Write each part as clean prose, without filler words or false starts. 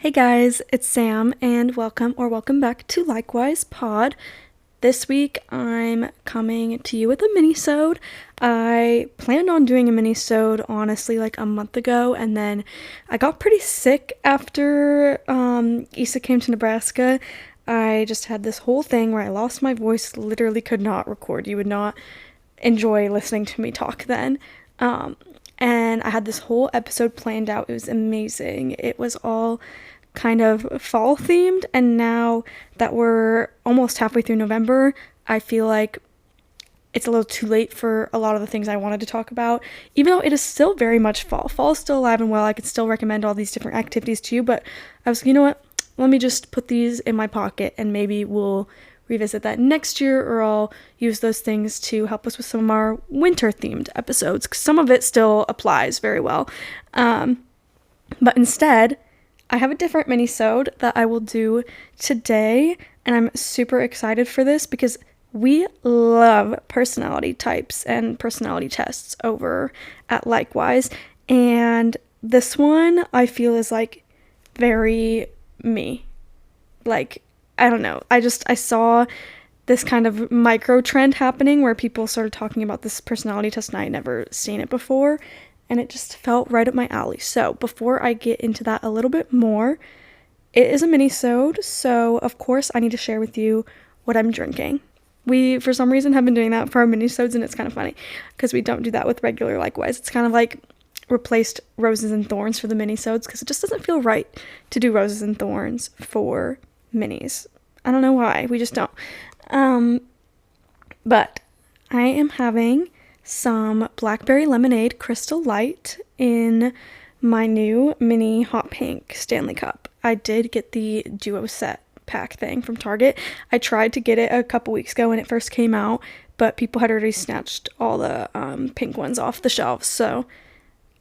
Hey guys, it's Sam, and welcome back to Likewise Pod. This week I'm coming to you with a mini-sode. I planned on doing a mini-sode honestly like a month ago, and then I got pretty sick after Issa came to Nebraska. I just had this whole thing where I lost my voice, literally could not record. You would not enjoy listening to me talk then. And I had this whole episode planned out. It was amazing. It was all kind of fall themed, and now that we're almost halfway through November, I feel like it's a little too late for a lot of the things I wanted to talk about, even though it is still very much fall. Fall is still alive and well. I could still recommend all these different activities to you, but I was, you know what, let me just put these in my pocket and maybe we'll revisit that next year, or I'll use those things to help us with some of our winter themed episodes, because some of it still applies very well. But instead, I have a different mini-sode that I will do today, and I'm super excited for this because we love personality types and personality tests over at Likewise, and this one I feel is like very me. Like, I don't know, I saw this kind of micro trend happening where people started talking about this personality test and I had never seen it before, and it just felt right up my alley. So before I get into that a little bit more, it is a mini-sode, so of course I need to share with you what I'm drinking. We, for some reason, have been doing that for our mini-sodes, and it's kind of funny because we don't do that with regular Likewise. It's kind of like replaced roses and thorns for the mini-sodes because it just doesn't feel right to do roses and thorns for minis. I don't know why, we just don't. But I am having some blackberry lemonade Crystal Light in my new mini hot pink Stanley Cup. I did get the duo set pack thing from Target. I tried to get it a couple weeks ago when it first came out, but people had already snatched all the pink ones off the shelves, so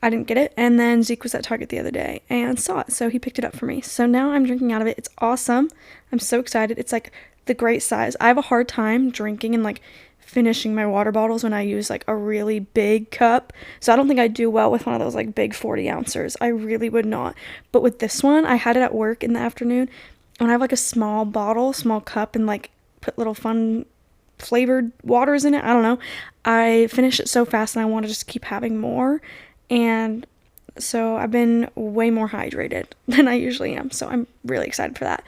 I didn't get it. And then Zeke was at Target the other day and saw it, so he picked it up for me. So now I'm drinking out of it. It's awesome. I'm so excited. It's like the great size. I have a hard time drinking and like finishing my water bottles when I use like a really big cup, so I don't think I do well with one of those like big 40 ounces. I really would not. But with this one, I had it at work in the afternoon, and I have like a small cup, and like put little fun flavored waters in it. I don't know, I finished it so fast and I want to just keep having more, and so I've been way more hydrated than I usually am, so I'm really excited for that.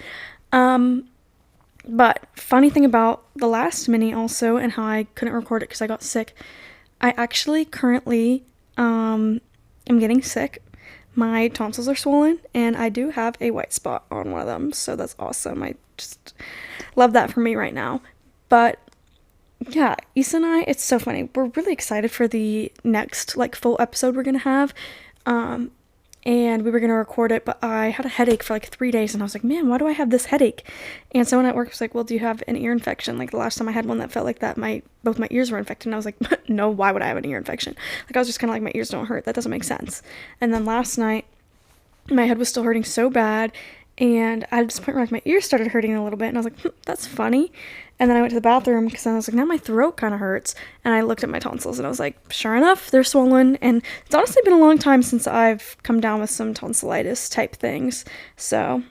But funny thing about the last mini also, and how I couldn't record it because I got sick, I actually currently am getting sick. My tonsils are swollen, and I do have a white spot on one of them, so that's awesome. I just love that for me right now. But yeah, Issa and I, it's so funny. We're really excited for the next like full episode we're gonna have. And we were going to record it, but I had a headache for like 3 days, and I was like, man, why do I have this headache? And someone at work was like, well, do you have an ear infection? Like the last time I had one that felt like that, both my ears were infected, and I was like, no, why would I have an ear infection? Like I was just kind of like, my ears don't hurt, that doesn't make sense. And then last night, my head was still hurting so bad, and at this point where like my ears started hurting a little bit, and I was like, that's funny. And then I went to the bathroom because I was like, now my throat kind of hurts. And I looked at my tonsils and I was like, sure enough, they're swollen. And it's honestly been a long time since I've come down with some tonsillitis type things. So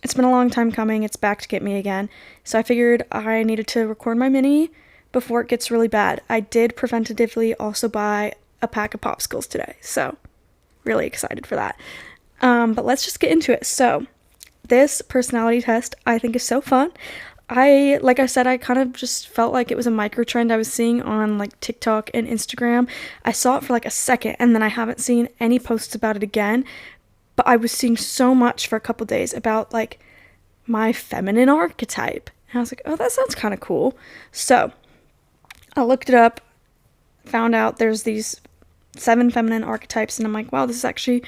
it's been a long time coming. It's back to get me again. So I figured I needed to record my mini before it gets really bad. I did preventatively also buy a pack of popsicles today. So really excited for that. But let's just get into it. So this personality test I think is so fun. Like I said, I kind of just felt like it was a micro trend I was seeing on like TikTok and Instagram. I saw it for like a second, and then I haven't seen any posts about it again, but I was seeing so much for a couple days about like my feminine archetype, and I was like, oh, that sounds kind of cool. So I looked it up, found out there's these 7 feminine archetypes, and I'm like, wow, this is actually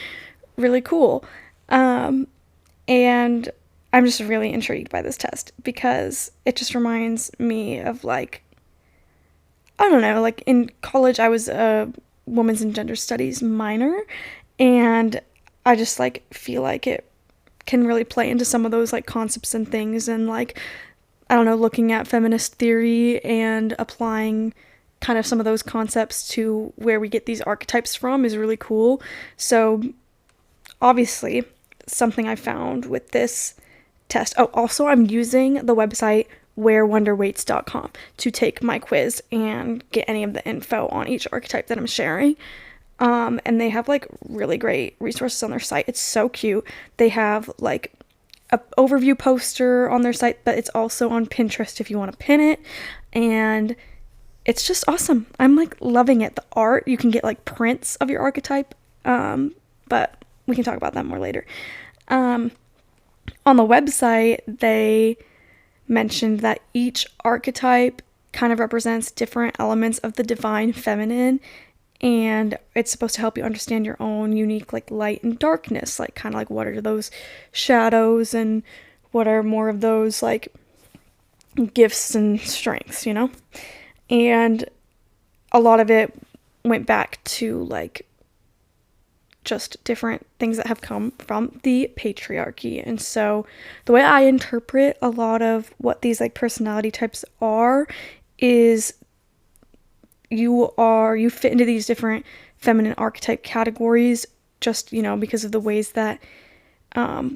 really cool. And I'm just really intrigued by this test because it just reminds me of like, I don't know, like in college I was a women's and gender studies minor, and I just like feel like it can really play into some of those like concepts and things, and like, I don't know, looking at feminist theory and applying kind of some of those concepts to where we get these archetypes from is really cool. So obviously something I found with this test. Oh, also I'm using the website wearwonderweights.com to take my quiz and get any of the info on each archetype that I'm sharing. And they have like really great resources on their site. It's so cute. They have like a overview poster on their site, but it's also on Pinterest if you want to pin it. And it's just awesome. I'm like loving it. The art, you can get like prints of your archetype. But we can talk about that more later. On the website, they mentioned that each archetype kind of represents different elements of the divine feminine, and it's supposed to help you understand your own unique like light and darkness, like kind of like what are those shadows and what are more of those like gifts and strengths, you know? And a lot of it went back to like just different things that have come from the patriarchy. And so the way I interpret a lot of what these like personality types are is you fit into these different feminine archetype categories just, you know, because of the ways that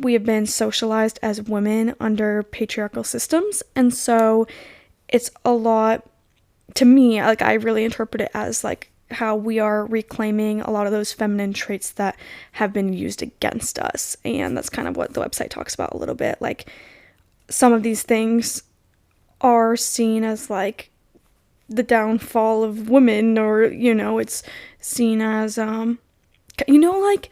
we have been socialized as women under patriarchal systems. And so it's a lot, to me, like I really interpret it as like how we are reclaiming a lot of those feminine traits that have been used against us. And that's kind of what the website talks about a little bit. Like some of these things are seen as like the downfall of women, or, you know, it's seen as, you know, like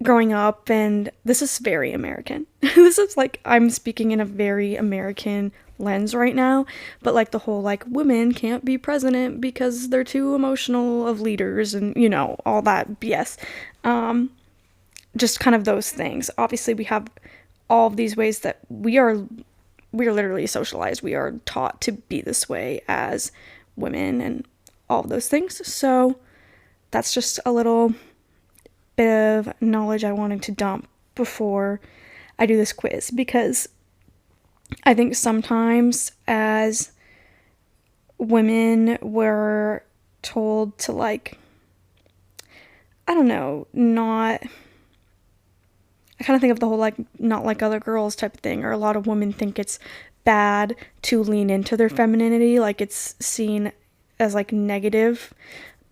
growing up, and this is very American. This is like, I'm speaking in a very American lens right now, but like the whole like women can't be president because they're too emotional of leaders, and you know, all that BS. Just kind of those things. Obviously we have all of these ways that we are literally socialized. We are taught to be this way as women and all of those things. So that's just a little bit of knowledge I wanted to dump before I do this quiz, because I think sometimes as women we're told to like, I don't know, I kind of think of the whole like not like other girls type of thing, or a lot of women think it's bad to lean into their femininity, like it's seen as like negative.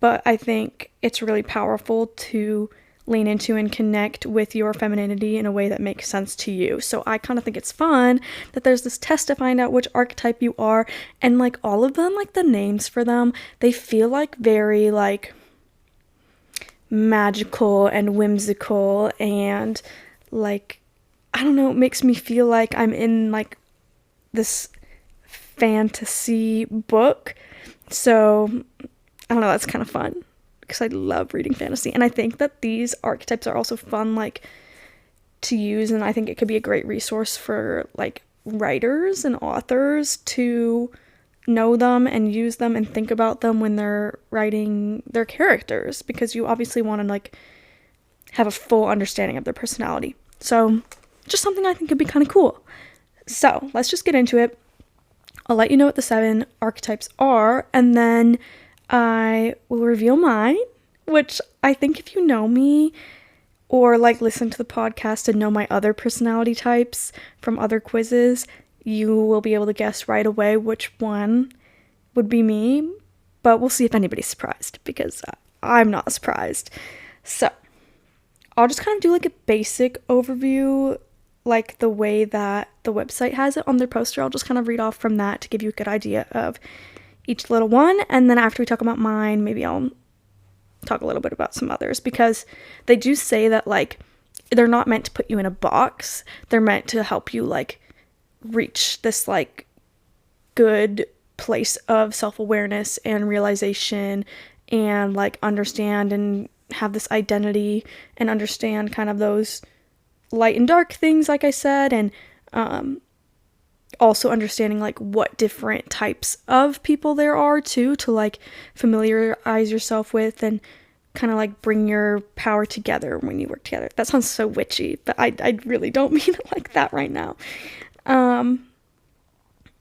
But I think it's really powerful to lean into and connect with your femininity in a way that makes sense to you. So I kind of think it's fun that there's this test to find out which archetype you are, and like all of them, like the names for them, they feel like very like magical and whimsical, and like, I don't know, it makes me feel like I'm in like this fantasy book. So I don't know, that's kind of fun because I love reading fantasy, and I think that these archetypes are also fun like to use, and I think it could be a great resource for like writers and authors to know them and use them and think about them when they're writing their characters, because you obviously want to like have a full understanding of their personality. So just something I think could be kind of cool. So let's just get into it. I'll let you know what the 7 archetypes are, and then I will reveal mine, which I think if you know me or like listen to the podcast and know my other personality types from other quizzes, you will be able to guess right away which one would be me. But we'll see if anybody's surprised, because I'm not surprised. So I'll just kind of do like a basic overview, like the way that the website has it on their poster. I'll just kind of read off from that to give you a good idea of each little one, and then after we talk about mine, maybe I'll talk a little bit about some others, because they do say that like they're not meant to put you in a box. They're meant to help you like reach this like good place of self-awareness and realization, and like understand and have this identity and understand kind of those light and dark things, like I said, and also understanding like what different types of people there are too, to like familiarize yourself with and kind of like bring your power together when you work together. That sounds so witchy, but I really don't mean it like that right now.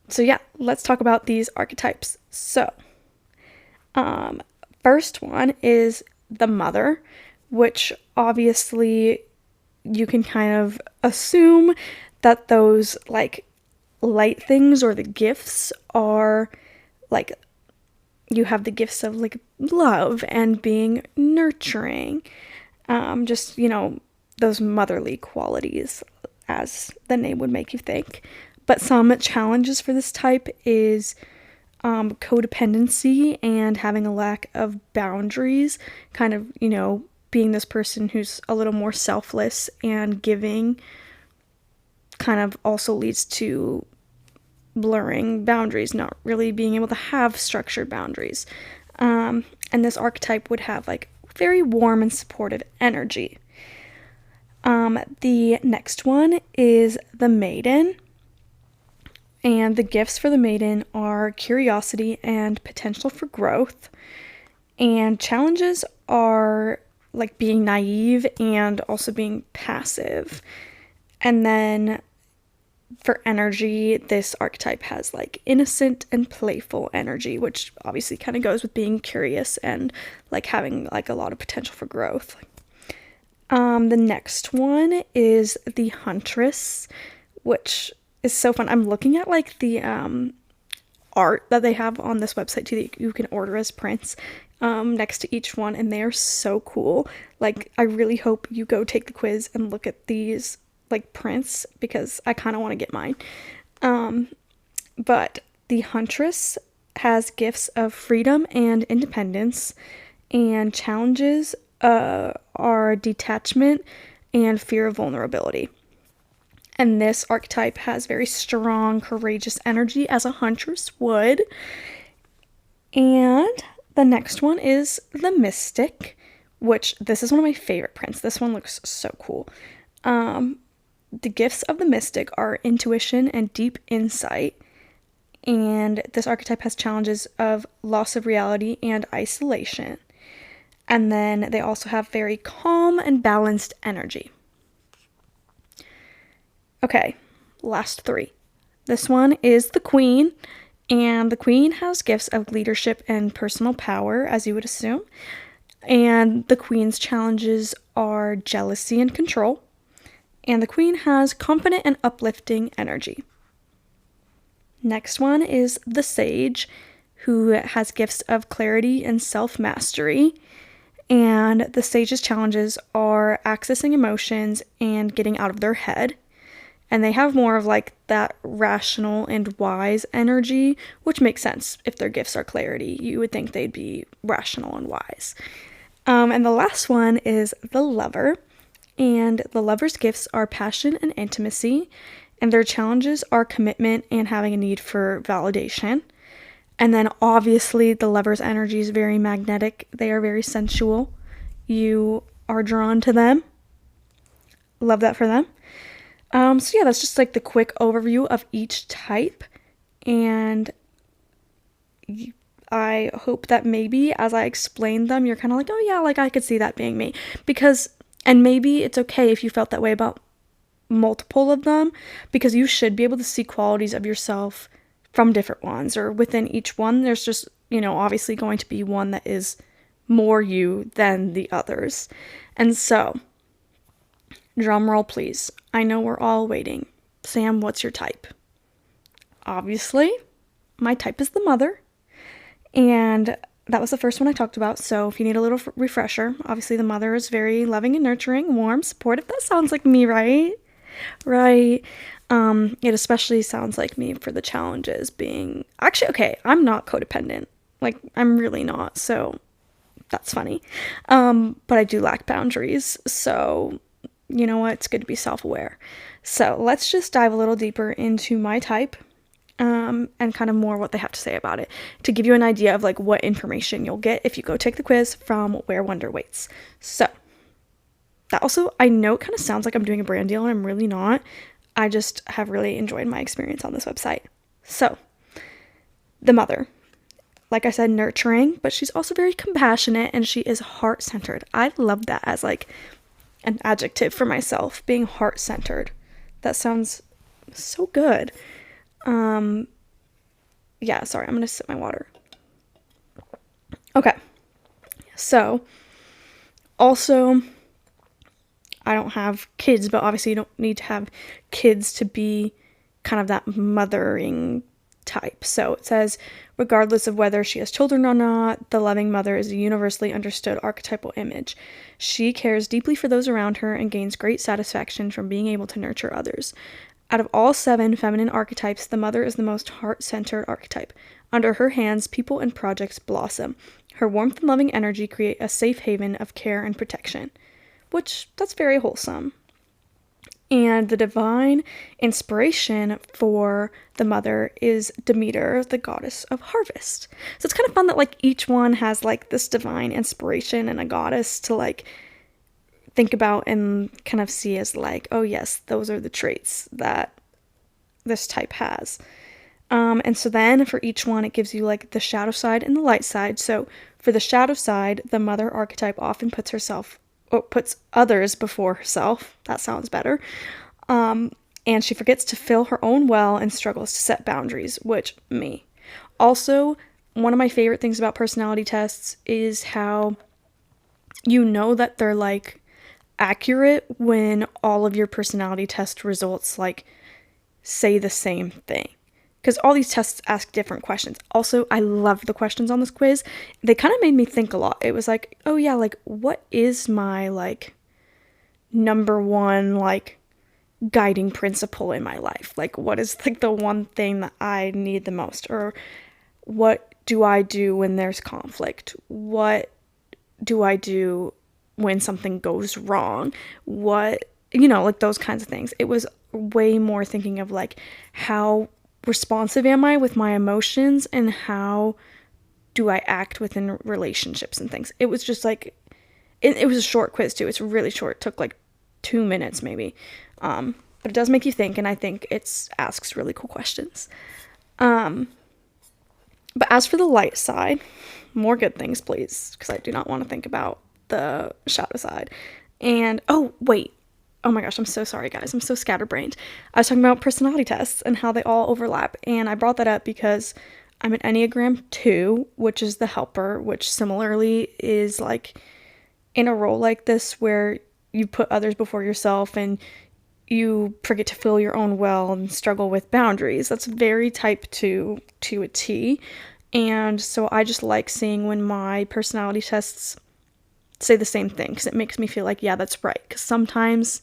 So yeah, let's talk about these archetypes. So first one is the mother, which obviously you can kind of assume that those like light things or the gifts are like, you have the gifts of like love and being nurturing, just, those motherly qualities, as the name would make you think. But some challenges for this type is codependency and having a lack of boundaries, kind of, being this person who's a little more selfless and giving kind of also leads to blurring boundaries, not really being able to have structured boundaries. And this archetype would have like very warm and supportive energy. The next one is the maiden. And the gifts for the maiden are curiosity and potential for growth. And challenges are like being naive and also being passive. And then for energy, this archetype has like innocent and playful energy, which obviously kind of goes with being curious and like having like a lot of potential for growth. The next one is the huntress, which is so fun. I'm looking at like the art that they have on this website too, that you can order as prints next to each one, and they are so cool. Like, I really hope you go take the quiz and look at these like prints, because I kind of want to get mine. But the huntress has gifts of freedom and independence, and challenges are detachment and fear of vulnerability. And this archetype has very strong, courageous energy, as a huntress would. And the next one is the mystic, which this is one of my favorite prints. This one looks so cool. The gifts of the mystic are intuition and deep insight. And this archetype has challenges of loss of reality and isolation. And then they also have very calm and balanced energy. Okay, last three. This one is the queen, and the queen has gifts of leadership and personal power, as you would assume. And the queen's challenges are jealousy and control. And the queen has confident and uplifting energy. Next one is the sage, who has gifts of clarity and self-mastery. And the sage's challenges are accessing emotions and getting out of their head. And they have more of like that rational and wise energy, which makes sense. If their gifts are clarity, you would think they'd be rational and wise. And the last one is the lover. And the lover's gifts are passion and intimacy. And their challenges are commitment and having a need for validation. And then obviously the lover's energy is very magnetic. They are very sensual. You are drawn to them. Love that for them. So yeah, that's just like the quick overview of each type. And I hope that maybe as I explain them, you're kind of like, oh yeah, like I could see that being me. And maybe it's okay if you felt that way about multiple of them, because you should be able to see qualities of yourself from different ones, or within each one. There's just, obviously going to be one that is more you than the others. And so, drum roll please. I know we're all waiting. Sam, what's your type? Obviously, my type is the mother. And that was the first one I talked about. So if you need a little refresher, obviously the mother is very loving and nurturing, warm, supportive. That sounds like me, right? Right. It especially sounds like me for the challenges being... Actually, okay, I'm not codependent. Like, I'm really not. So that's funny. But I do lack boundaries. So... you know what? It's good to be self-aware. So let's just dive a little deeper into my type, and kind of more what they have to say about it, to give you an idea of like what information you'll get if you go take the quiz from Where Wonder Waits. So that also, I know it kind of sounds like I'm doing a brand deal, and I'm really not. I just have really enjoyed my experience on this website. So the mother, like I said, nurturing, but she's also very compassionate, and she is heart-centered. I love that as like an adjective for myself, being heart-centered. That sounds so good. Yeah, sorry, I'm gonna sip my water. Okay, so also I don't have kids, but obviously you don't need to have kids to be kind of that mothering type. So it says, regardless of whether she has children or not, the loving mother is a universally understood archetypal image. She cares deeply for those around her and gains great satisfaction from being able to nurture others. Out of all 7 feminine archetypes, the mother is the most heart-centered archetype. Under her hands, people and projects blossom. Her warmth and loving energy create a safe haven of care and protection. Which, that's very wholesome. And the divine inspiration for the mother is Demeter, the goddess of harvest. So it's kind of fun that, like, each one has, like, this divine inspiration and a goddess to, like, think about and kind of see as, like, oh yes, those are the traits that this type has. And so then for each one, it gives you, like, the shadow side and the light side. So for the shadow side, the mother archetype often puts others before herself. That sounds better. And she forgets to fill her own well and struggles to set boundaries, which, me. Also, one of my favorite things about personality tests is how you know that they're, like, accurate when all of your personality test results, like, say the same thing. Because all these tests ask different questions. Also, I love the questions on this quiz. They kind of made me think a lot. It was like, oh yeah, like, what is my, like, number one, like, guiding principle in my life? Like, what is, like, the one thing that I need the most? Or what do I do when there's conflict? What do I do when something goes wrong? What, like, those kinds of things. It was way more thinking of, like, how responsive am I with my emotions and how do I act within relationships and things. It was just like, it was a short quiz too. It's really short. It took like 2 minutes maybe. But it does make you think, and I think it asks really cool questions. But as for the light side, more good things, please, because I do not want to think about the shadow side. And, oh, wait. Oh my gosh, I'm so sorry, guys. I'm so scatterbrained. I was talking about personality tests and how they all overlap. And I brought that up because I'm an Enneagram 2, which is the helper, which similarly is like in a role like this where you put others before yourself and you forget to fill your own well and struggle with boundaries. That's very type 2 to a T. And so I just like seeing when my personality tests say the same thing, because it makes me feel like, yeah, that's right. Because sometimes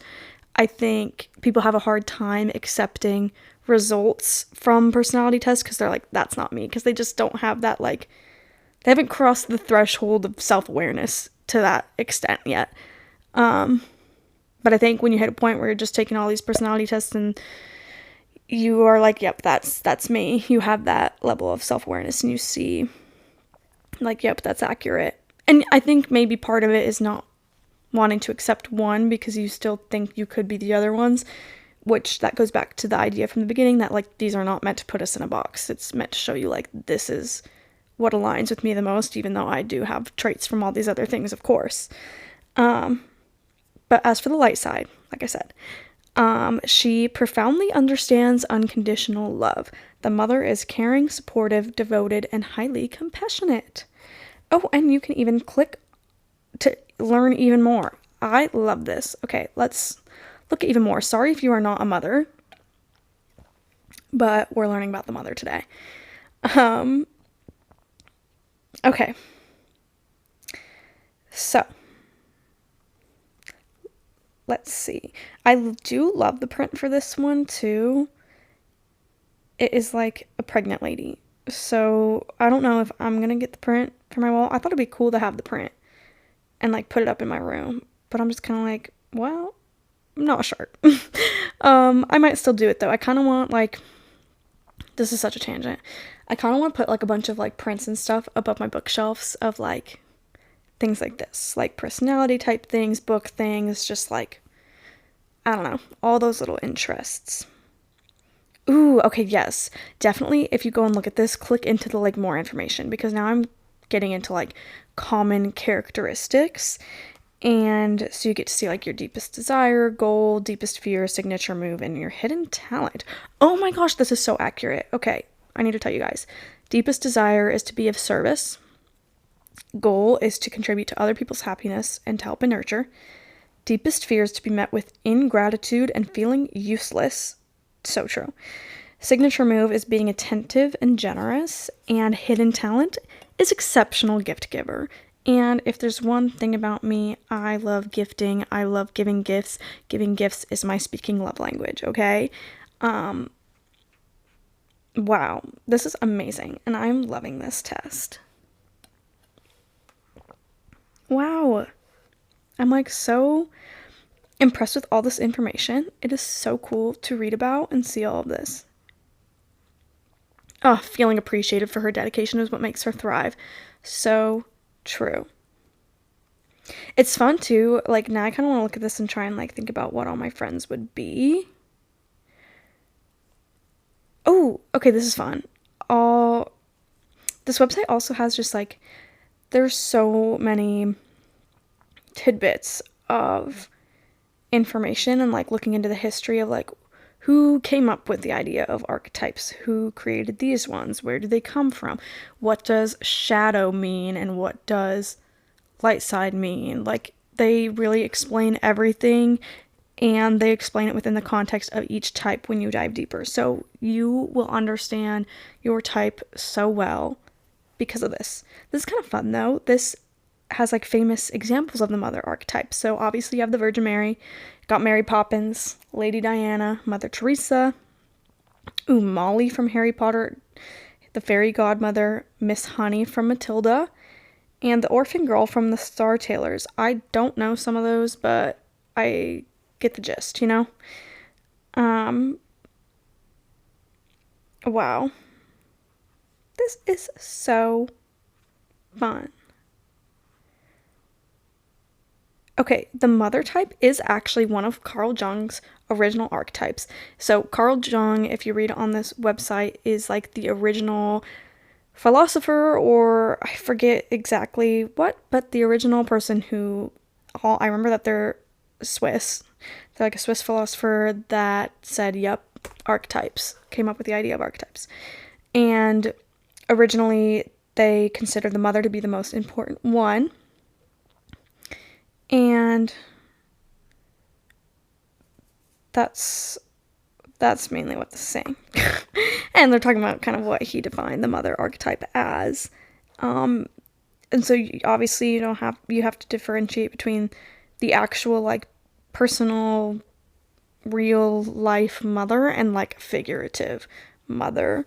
I think people have a hard time accepting results from personality tests because they're like, that's not me, because they just don't have that, like, they haven't crossed the threshold of self-awareness to that extent yet. But I think when you hit a point where you're just taking all these personality tests and you are like, yep, that's me, you have that level of self-awareness and you see, like, yep, that's accurate. And I think maybe part of it is not wanting to accept one because you still think you could be the other ones, which that goes back to the idea from the beginning that, like, these are not meant to put us in a box. It's meant to show you, like, this is what aligns with me the most, even though I do have traits from all these other things, of course. But as for the light side, like I said, she profoundly understands unconditional love. The mother is caring, supportive, devoted, and highly compassionate. Oh, and you can even click to learn even more. I love this. Okay, let's look at even more. Sorry if you are not a mother, but we're learning about the mother today. Okay. So, let's see. I do love the print for this one too. It is like a pregnant lady. So I don't know if I'm going to get the print for my wall. I thought it'd be cool to have the print and, like, put it up in my room. But I'm just kind of like, well, I'm not sure. I might still do it though. I kind of want, like, this is such a tangent. I kind of want to put, like, a bunch of, like, prints and stuff above my bookshelves of, like, things like this. Like, personality type things, book things, just, like, I don't know. All those little interests. Ooh, okay, yes. Definitely, if you go and look at this, click into the, like, more information, because now I'm getting into, like, common characteristics, and so you get to see, like, your deepest desire, goal, deepest fear, signature move, and your hidden talent. Oh my gosh, this is so accurate. Okay, I need to tell you guys. Deepest desire is to be of service. Goal is to contribute to other people's happiness and to help and nurture. deepest fears to be met with ingratitude and feeling useless. So true. Signature move is being attentive and generous, and hidden talent is exceptional gift giver. And if there's one thing about me, I love gifting. I love giving gifts. Giving gifts is my speaking love language, okay? Wow, this is amazing, and I'm loving this test. Wow. I'm like so impressed with all this information. It is so cool to read about and see all of this. Oh, feeling appreciated for her dedication is what makes her thrive. So true. It's fun too. Like, now I kind of want to look at this and try and like think about what all my friends would be. Oh, okay, this is fun. This website also has just like, there's so many tidbits of information and like looking into the history of like who came up with the idea of archetypes, who created these ones, where do they come from, what does shadow mean, and what does light side mean. Like, they really explain everything, and they explain it within the context of each type when you dive deeper, so you will understand your type so well because of this. This is kind of fun though. This has like famous examples of the mother archetypes. So obviously you have the Virgin Mary, got Mary Poppins, Lady Diana, Mother Teresa, Molly from Harry Potter, the fairy godmother, Miss Honey from Matilda, and the orphan girl from the Star Tailors. I don't know some of those, but I get the gist, you know? Wow. This is so fun. Okay, the mother type is actually one of Carl Jung's original archetypes. So Carl Jung, if you read on this website, is like the original philosopher, or I forget exactly what, but the original person who, I remember that they're Swiss. They're like a Swiss philosopher that said, yep, archetypes, came up with the idea of archetypes. And originally they considered the mother to be the most important one. And that's mainly what this is saying. And they're talking about kind of what he defined the mother archetype as. And so obviously you have to differentiate between the actual like personal real life mother and like figurative mother.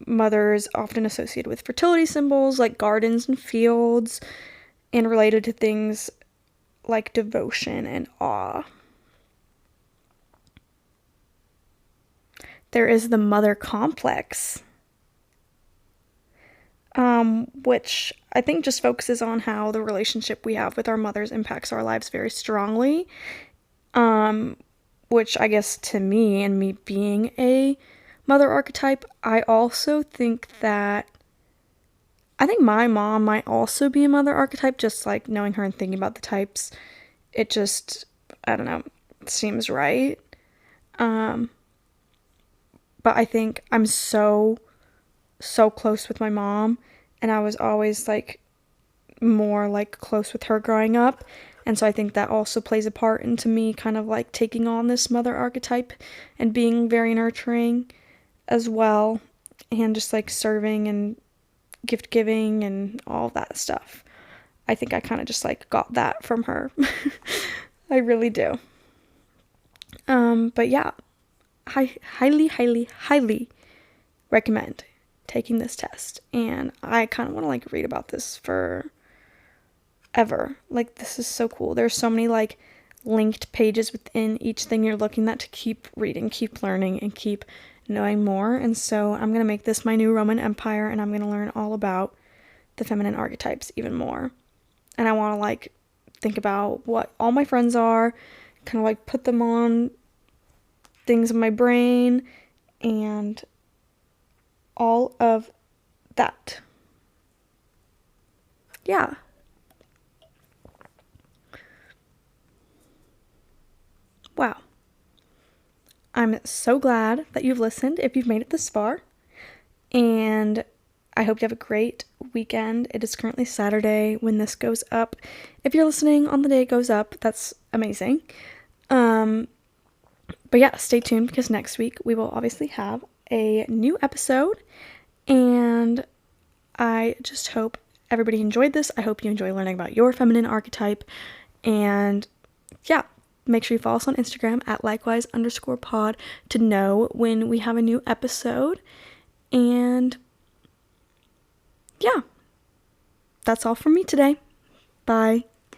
Mother is often associated with fertility symbols like gardens and fields, and related to things like devotion and awe. There is the mother complex, which I think just focuses on how the relationship we have with our mothers impacts our lives very strongly, which I guess to me, and me being a mother archetype, I also think that I think my mom might also be a mother archetype, just like knowing her and thinking about the types. It just, I don't know, seems right. But I think I'm so close with my mom, and I was always like more like close with her growing up. And so I think that also plays a part into me kind of like taking on this mother archetype and being very nurturing as well, and just like serving and gift giving and all that stuff. I think I kind of just like got that from her. I really do. But yeah, I highly recommend taking this test, and I kind of want to like read about this for ever. Like, this is so cool. There's so many like linked pages within each thing you're looking at to keep reading, keep learning, and keep knowing more. And so I'm going to make this my new Roman Empire, and I'm going to learn all about the feminine archetypes even more. And I want to like think about what all my friends are, kind of like put them on things in my brain and all of that. Yeah. Wow. I'm so glad that you've listened if you've made it this far. And I I hope you have a great weekend. It is currently Saturday when this goes up. If you're listening on the day it goes up, that's amazing. But yeah, stay tuned because next week we will obviously have a new episode, and I just hope everybody enjoyed this. I hope you enjoy learning about your feminine archetype, and yeah, make sure you follow us on Instagram at likewise_pod to know when we have a new episode. And yeah, that's all from me today. Bye.